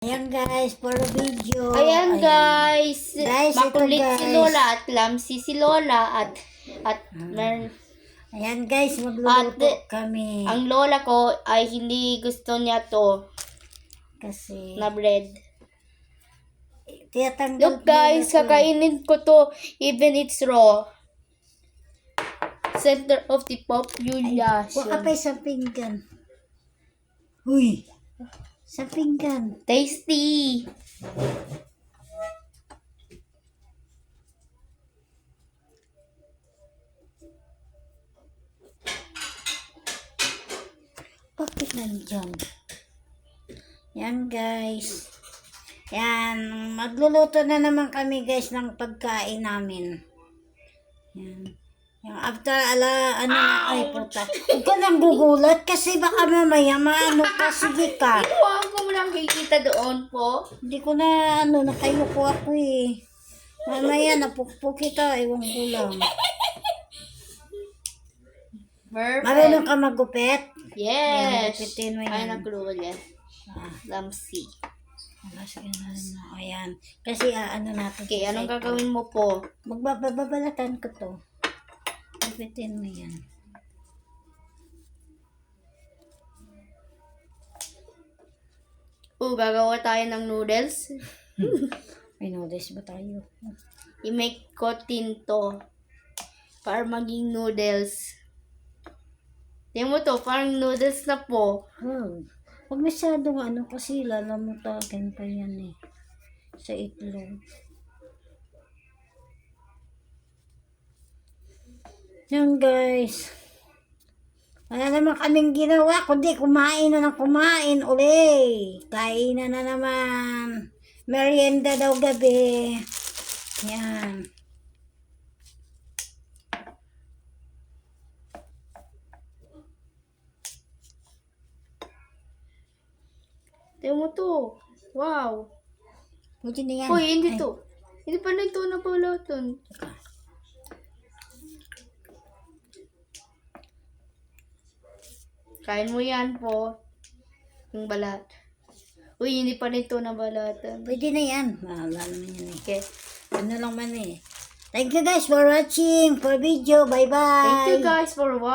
Ayan guys, for video. Ayan guys, Guys, makulit ito, si guys. Lola at clumsy si Lola at Ayan guys, magluluto kami. ang lola ko ay hindi gusto niya to Kasi, na bread. tiyatanggal Look guys, kakainin ko to even it's raw. Center of the population. Huwag ka pa isang pinggan. Huy! Sa pinggan. Tasty! Bakit nandyan? Yan guys. Yan, magluluto na naman kami guys ng pagkain namin. Yan. Yung after ay puta. Huwag ka nang gugulat kasi baka mamaya maano ka, sige ka. Huwag ko mo lang kikita doon po. Hindi ko na nakayuko ako eh. Mamaya napukpok kita, ewan ko lang. Perfect. Marunong ka magupit? Yan, Yes. gupitin mo Ay, yan. nagluwal yan. Clumsy. Sige na, ayan. Kasi ano natin. Okay, anong gagawin mo po? Magbabalatan ko to. Gupitin mo yan. Gagawa tayo ng noodles. May noodles ba tayo? I-make ko tinto para maging noodles. Tingnan mo to, parang noodles na po. Huwag masyadong kasi lalamutagan pa yan eh. Sa itlog. Yan guys. Wala naman kaming ginawa, kundi kumain na ng kumain uli. Kainan na naman. Merienda daw gabi. Yan. Tingnan mo to. Wow. Pwede na yan. Uy, hindi Ay, to. Hindi pa na ito napulutan. Kain mo yan po. Yung balat. Uy, hindi pa nito na balatan. Pwede na yan. Wala naman yan eh. Okay. Ano lang man eh. Thank you guys for watching for video. Bye bye. Thank you guys for watching.